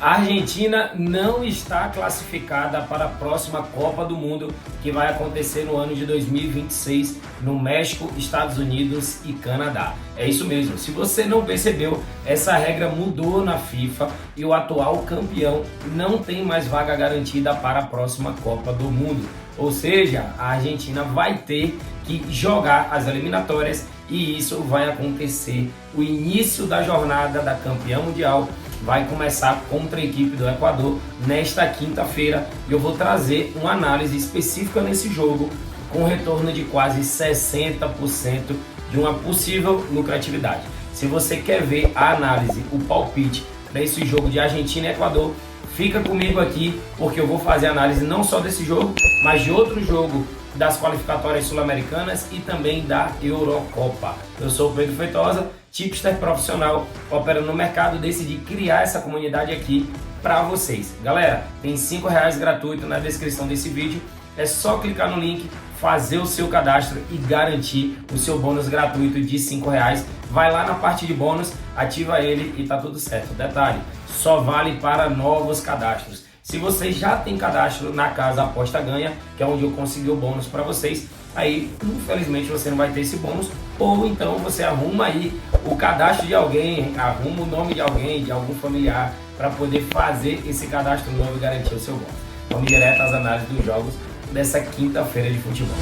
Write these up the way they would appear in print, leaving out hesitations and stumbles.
A Argentina não está classificada para a próxima Copa do Mundo, que vai acontecer no ano de 2026 no México, Estados Unidos e Canadá. É isso mesmo, se você não percebeu, essa regra mudou na FIFA e o atual campeão não tem mais vaga garantida para a próxima Copa do Mundo. Ou seja, a Argentina vai ter que jogar as eliminatórias e isso vai acontecer. O início da jornada da campeã mundial vai começar contra a equipe do Equador nesta quinta-feira e eu vou trazer uma análise específica nesse jogo com retorno de quase 60% de uma possível lucratividade. Se você quer ver a análise, o palpite para esse jogo de Argentina e Equador, fica comigo aqui porque eu vou fazer análise não só desse jogo, mas de outro jogo das qualificatórias sul-americanas e também da Eurocopa. Eu sou o Pedro Feitosa, tipster profissional, operando no mercado, decidi criar essa comunidade aqui para vocês. Galera, tem R$5 gratuito na descrição desse vídeo, é só clicar no link, fazer o seu cadastro e garantir o seu bônus gratuito de R$5. Vai lá na parte de bônus, ativa ele e tá tudo certo. Detalhe, só vale para novos cadastros. Se você já tem cadastro na Casa Aposta Ganha, que é onde eu consegui o bônus para vocês, aí infelizmente você não vai ter esse bônus, ou então você arruma aí o cadastro de alguém, arruma o nome de alguém, de algum familiar, para poder fazer esse cadastro novo e garantir o seu bônus. Vamos direto às análises dos jogos dessa quinta-feira de futebol.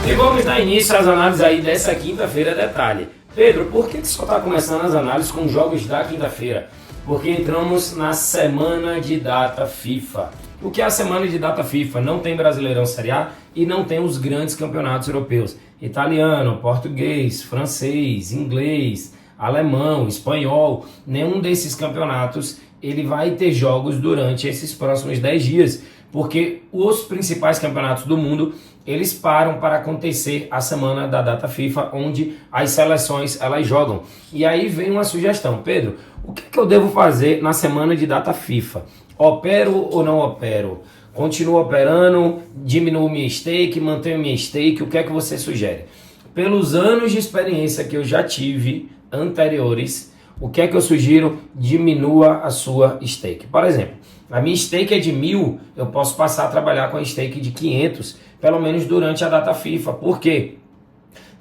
E vamos dar início às análises aí dessa quinta-feira. Detalhe, Pedro, por que só está começando as análises com jogos da quinta-feira? Porque entramos na semana de data FIFA. O que é a semana de data FIFA? Não tem Brasileirão Série A e não tem os grandes campeonatos europeus. Italiano, português, francês, inglês, alemão, espanhol. Nenhum desses campeonatos ele vai ter jogos durante esses próximos 10 dias. Porque os principais campeonatos do mundo, eles param para acontecer a semana da data FIFA, onde as seleções elas jogam. E aí vem uma sugestão, Pedro, o que eu devo fazer na semana de data FIFA? Opero ou não opero? Continuo operando, diminuo minha stake, mantenho minha stake, o que é que você sugere? Pelos anos de experiência que eu já tive anteriores, o que é que eu sugiro? Diminua a sua stake. Por exemplo, a minha stake é de 1.000, eu posso passar a trabalhar com a stake de 500, pelo menos durante a data FIFA. Por quê?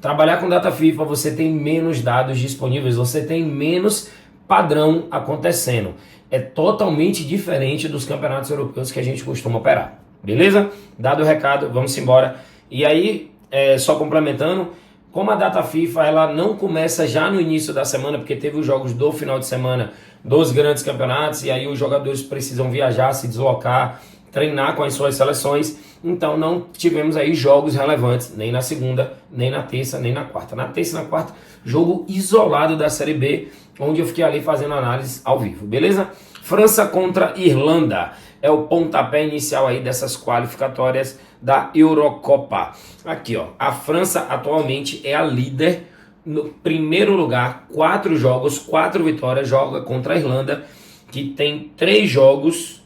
Trabalhar com data FIFA, você tem menos dados disponíveis, você tem menos padrão acontecendo. É totalmente diferente dos campeonatos europeus que a gente costuma operar. Beleza? Dado o recado, vamos embora. E aí, só complementando, como a data FIFA ela não começa já no início da semana, porque teve os jogos do final de semana dos grandes campeonatos, e aí os jogadores precisam viajar, se deslocar, treinar com as suas seleções, então não tivemos aí jogos relevantes, nem na segunda, nem na terça, nem na quarta. Na terça e na quarta, jogo isolado da Série B, onde eu fiquei ali fazendo análise ao vivo, beleza? França contra Irlanda é o pontapé inicial aí dessas qualificatórias da Eurocopa. Aqui, ó, a França atualmente é a líder no primeiro lugar, 4 jogos, 4 vitórias, joga contra a Irlanda, que tem 3 jogos,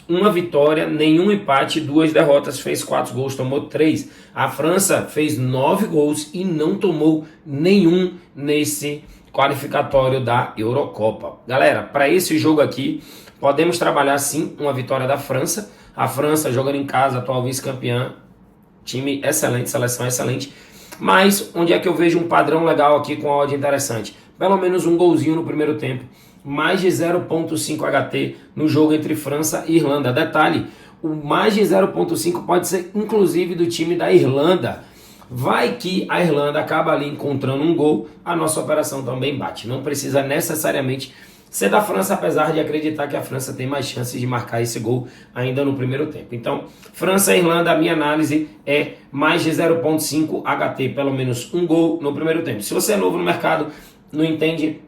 1 vitória, nenhum empate, 2 derrotas, fez 4 gols, tomou 3. A França fez 9 gols e não tomou nenhum nesse qualificatório da Eurocopa. Galera, para esse jogo aqui, podemos trabalhar sim uma vitória da França. A França jogando em casa, atual vice-campeã, time excelente, seleção excelente. Mas onde é que eu vejo um padrão legal aqui com a odd interessante? Pelo menos um golzinho no primeiro tempo. Mais de 0.5 HT no jogo entre França e Irlanda. Detalhe, o mais de 0.5 pode ser inclusive do time da Irlanda. Vai que a Irlanda acaba ali encontrando um gol, a nossa operação também bate. Não precisa necessariamente ser da França, apesar de acreditar que a França tem mais chances de marcar esse gol ainda no primeiro tempo. Então, França e Irlanda, a minha análise é mais de 0.5 HT, pelo menos um gol no primeiro tempo. Se você é novo no mercado, não entende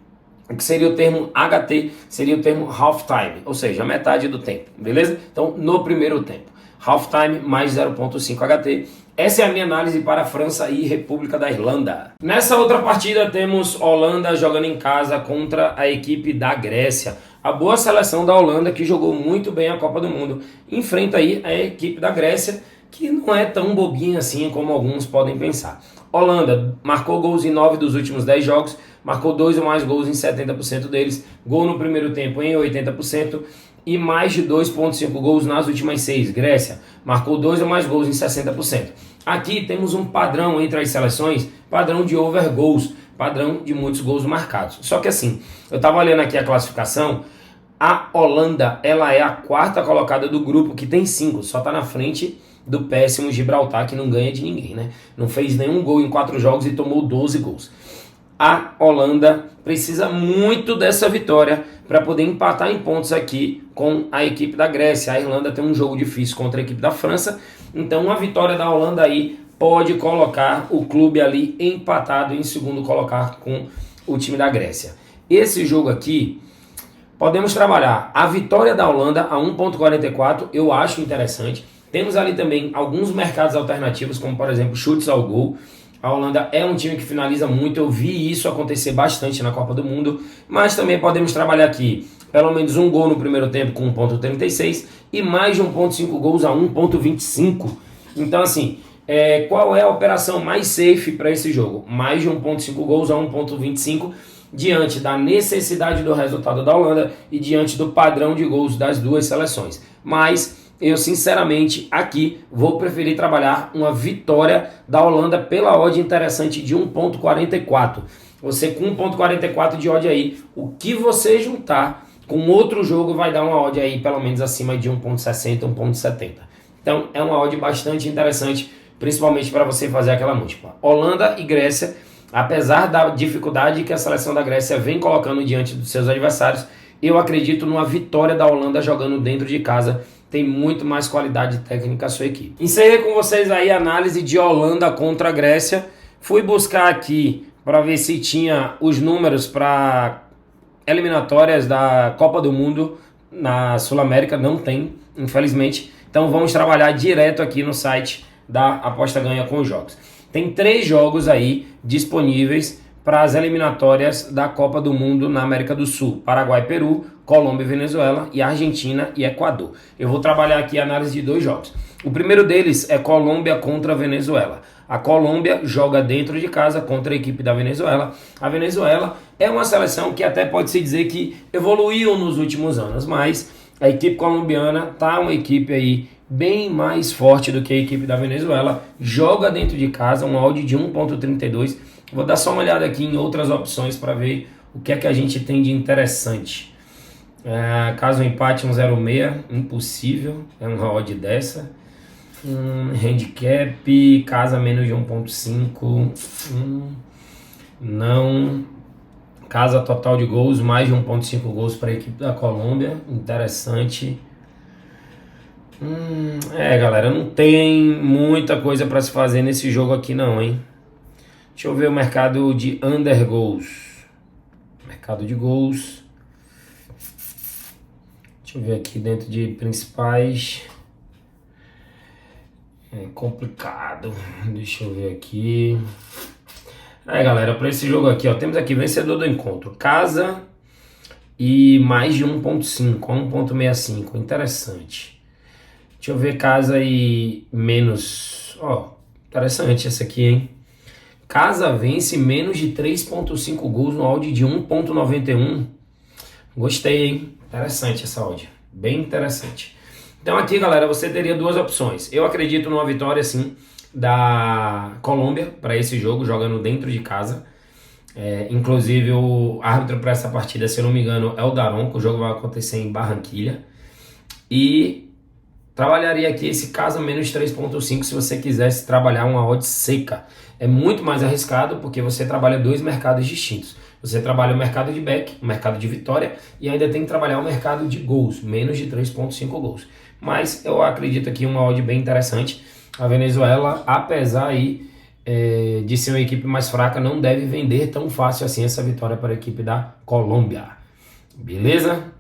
o que seria o termo HT, seria o termo half time, ou seja, metade do tempo, beleza? Então, no primeiro tempo, half time mais 0.5 HT. Essa é a minha análise para a França e República da Irlanda. Nessa outra partida temos Holanda jogando em casa contra a equipe da Grécia. A boa seleção da Holanda, que jogou muito bem a Copa do Mundo, enfrenta aí a equipe da Grécia, que não é tão bobinha assim como alguns podem pensar. Holanda marcou gols em 9 dos últimos 10 jogos, marcou 2 ou mais gols em 70% deles, gol no primeiro tempo em 80% e mais de 2,5 gols nas últimas 6. Grécia marcou 2 ou mais gols em 60%. Aqui temos um padrão entre as seleções, padrão de over goals, padrão de muitos gols marcados. Só que assim, eu estava olhando aqui a classificação, a Holanda ela é a quarta colocada do grupo que tem 5, só está na frente do péssimo Gibraltar, que não ganha de ninguém, né? Não fez nenhum gol em 4 jogos e tomou 12 gols. A Holanda precisa muito dessa vitória para poder empatar em pontos aqui com a equipe da Grécia. A Irlanda tem um jogo difícil contra a equipe da França, então uma vitória da Holanda aí pode colocar o clube ali empatado em segundo colocar com o time da Grécia. Esse jogo aqui, podemos trabalhar a vitória da Holanda a 1,44, eu acho interessante. Temos ali também alguns mercados alternativos, como por exemplo chutes ao gol. A Holanda é um time que finaliza muito, eu vi isso acontecer bastante na Copa do Mundo, mas também podemos trabalhar aqui pelo menos um gol no primeiro tempo com 1,36 e mais de 1,5 gols a 1,25. Então assim, qual é a operação mais safe para esse jogo? Mais de 1,5 gols a 1,25 diante da necessidade do resultado da Holanda e diante do padrão de gols das duas seleções. Mas eu sinceramente aqui vou preferir trabalhar uma vitória da Holanda pela odd interessante de 1,44. Você com 1,44 de odd aí, o que você juntar com outro jogo vai dar uma odd aí pelo menos acima de 1,60, 1,70. Então é uma odd bastante interessante, principalmente para você fazer aquela múltipla. Holanda e Grécia, apesar da dificuldade que a seleção da Grécia vem colocando diante dos seus adversários, eu acredito numa vitória da Holanda jogando dentro de casa. Tem muito mais qualidade técnica a sua equipe. Encerrei com vocês aí a análise de Holanda contra a Grécia. Fui buscar aqui para ver se tinha os números para eliminatórias da Copa do Mundo na Sul-América. Não tem, infelizmente. Então vamos trabalhar direto aqui no site da Aposta Ganha com os jogos. Tem 3 jogos aí disponíveis para as eliminatórias da Copa do Mundo na América do Sul. Paraguai, Peru, Colômbia e Venezuela e Argentina e Equador. Eu vou trabalhar aqui a análise de 2 jogos. O primeiro deles é Colômbia contra Venezuela. A Colômbia joga dentro de casa contra a equipe da Venezuela. A Venezuela é uma seleção que até pode-se dizer que evoluiu nos últimos anos, mas a equipe colombiana tá uma equipe aí bem mais forte do que a equipe da Venezuela. Joga dentro de casa, um odd de 1,32. Vou dar só uma olhada aqui em outras opções para ver o que é que a gente tem de interessante. Caso empate 1,06, impossível, é uma odd dessa. Handicap, casa menos de 1,5, não. Casa total de gols, mais de 1,5 gols para a equipe da Colômbia, interessante. Galera, não tem muita coisa para se fazer nesse jogo aqui não, hein? Deixa eu ver o mercado de under goals. Mercado de gols. Deixa eu ver aqui dentro de principais. É complicado. Deixa eu ver aqui. Galera, para esse jogo aqui, ó, temos aqui vencedor do encontro. Casa e mais de 1,5, 1,65. Interessante. Deixa eu ver casa e menos. Interessante essa aqui, hein? Casa vence menos de 3,5 gols no odd de 1,91. Gostei, hein? Interessante essa odd. Bem interessante. Então aqui, galera, você teria 2 opções. Eu acredito numa vitória, sim, da Colômbia para esse jogo, jogando dentro de casa. Inclusive, o árbitro para essa partida, se eu não me engano, é o Daronco. O jogo vai acontecer em Barranquilha. E trabalharia aqui esse casa menos 3,5 se você quisesse trabalhar uma odd seca. É muito mais arriscado porque você trabalha 2 mercados distintos. Você trabalha o mercado de back, o mercado de vitória e ainda tem que trabalhar o mercado de gols, menos de 3,5 gols. Mas eu acredito aqui uma odd bem interessante. A Venezuela, apesar aí, de ser uma equipe mais fraca, não deve vender tão fácil assim essa vitória para a equipe da Colômbia. Beleza?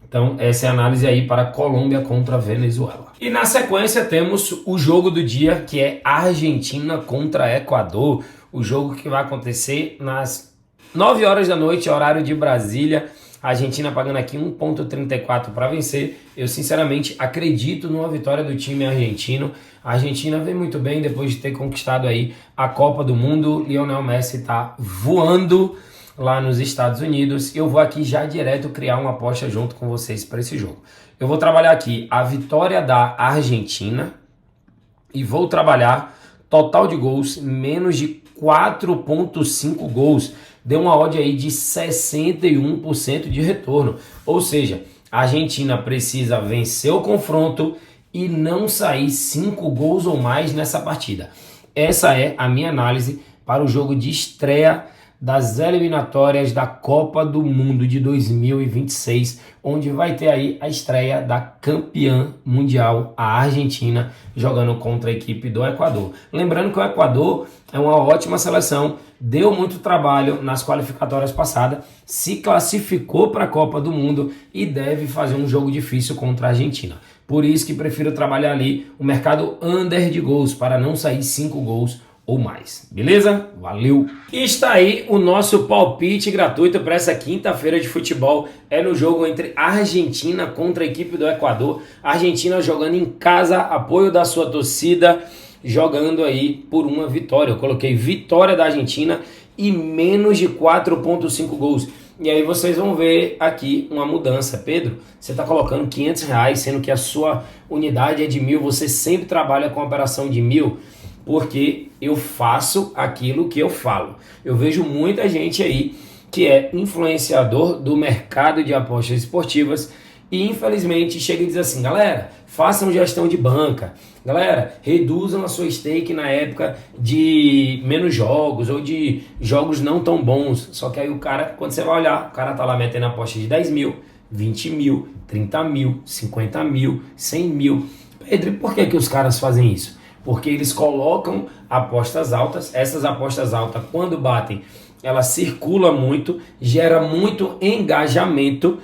Então essa é a análise aí para Colômbia contra Venezuela. E na sequência temos o jogo do dia, que é Argentina contra Equador. O jogo que vai acontecer nas 9 horas da noite, horário de Brasília. A Argentina pagando aqui 1,34 para vencer. Eu sinceramente acredito numa vitória do time argentino. A Argentina vem muito bem depois de ter conquistado aí a Copa do Mundo. Lionel Messi está voando lá nos Estados Unidos. Eu vou aqui já direto criar uma aposta junto com vocês para esse jogo. Eu vou trabalhar aqui a vitória da Argentina e vou trabalhar total de gols menos de 4,5 gols. Deu uma odd aí de 61% de retorno. Ou seja, a Argentina precisa vencer o confronto e não sair 5 gols ou mais nessa partida. Essa é a minha análise para o jogo de estreia das eliminatórias da Copa do Mundo de 2026, onde vai ter aí a estreia da campeã mundial, a Argentina, jogando contra a equipe do Equador. Lembrando que o Equador é uma ótima seleção, deu muito trabalho nas qualificatórias passadas, se classificou para a Copa do Mundo e deve fazer um jogo difícil contra a Argentina. Por isso que prefiro trabalhar ali o mercado under de gols, para não sair 5 gols ou mais, beleza? Valeu! E está aí o nosso palpite gratuito para essa quinta-feira de futebol. É no jogo entre a Argentina contra a equipe do Equador. A Argentina jogando em casa, apoio da sua torcida, jogando aí por uma vitória. Eu coloquei vitória da Argentina e menos de 4,5 gols. E aí vocês vão ver aqui uma mudança. Pedro, você está colocando R$500, sendo que a sua unidade é de 1.000. Você sempre trabalha com a operação de 1.000. Porque eu faço aquilo que eu falo. Eu vejo muita gente aí que é influenciador do mercado de apostas esportivas e infelizmente chega e diz assim: galera, façam gestão de banca, galera, reduzam a sua stake na época de menos jogos ou de jogos não tão bons. Só que aí o cara, quando você vai olhar, o cara tá lá metendo aposta de 10 mil, 20 mil, 30 mil, 50 mil, 100 mil. Pedro, por que os caras fazem isso? Porque eles colocam apostas altas, essas apostas altas, quando batem, ela circula muito, gera muito engajamento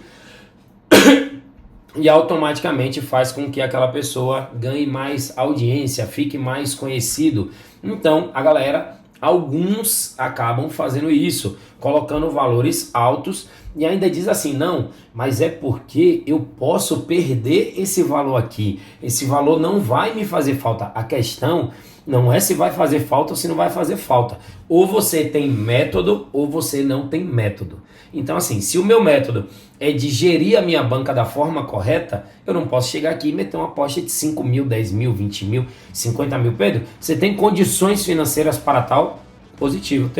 e automaticamente faz com que aquela pessoa ganhe mais audiência, fique mais conhecido. Então, a galera, alguns acabam fazendo isso, colocando valores altos e ainda diz assim: não, mas é porque eu posso perder esse valor aqui, esse valor não vai me fazer falta. A questão não é se vai fazer falta ou se não vai fazer falta. Ou você tem método ou você não tem método. Então assim, se o meu método é de gerir a minha banca da forma correta, eu não posso chegar aqui e meter uma aposta de 5 mil, 10 mil, 20 mil, 50 mil. Pedro, você tem condições financeiras para tal? Positivo.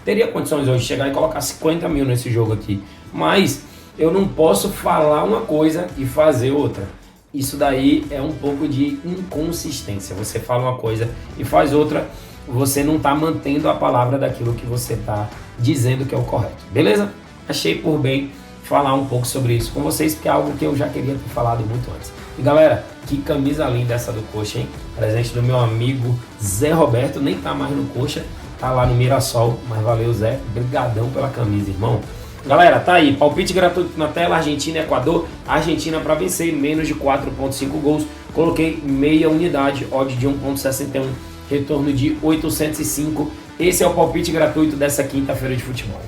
Teria condições hoje de chegar e colocar 50 mil nesse jogo aqui. Mas eu não posso falar uma coisa e fazer outra. Isso daí é um pouco de inconsistência. Você fala uma coisa e faz outra, você não está mantendo a palavra daquilo que você está dizendo que é o correto. Beleza? Achei por bem falar um pouco sobre isso com vocês, porque é algo que eu já queria ter falado muito antes. E galera, que camisa linda essa do Coxa, hein? Presente do meu amigo Zé Roberto, nem tá mais no Coxa, tá lá no Mirassol, mas valeu Zé, brigadão pela camisa, irmão. Galera, tá aí, palpite gratuito na tela, Argentina e Equador. Argentina para vencer, menos de 4,5 gols. Coloquei meia unidade, odd de 1,61, retorno de 805. Esse é o palpite gratuito dessa quinta-feira de futebol.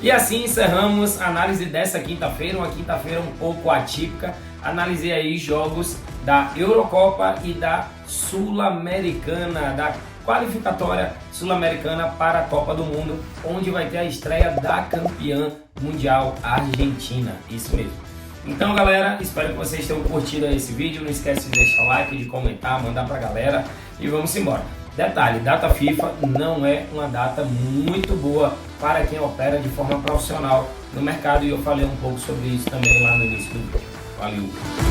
E assim encerramos a análise dessa quinta-feira, uma quinta-feira um pouco atípica. Analisei aí jogos da Eurocopa e da Sul-Americana, da qualificatória sul-americana para a Copa do Mundo, onde vai ter a estreia da campeã mundial Argentina, isso mesmo. Então galera, espero que vocês tenham curtido esse vídeo, não esquece de deixar o like, de comentar, mandar pra galera e vamos embora. Detalhe, data FIFA não é uma data muito boa para quem opera de forma profissional no mercado e eu falei um pouco sobre isso também lá no início do vídeo. Valeu!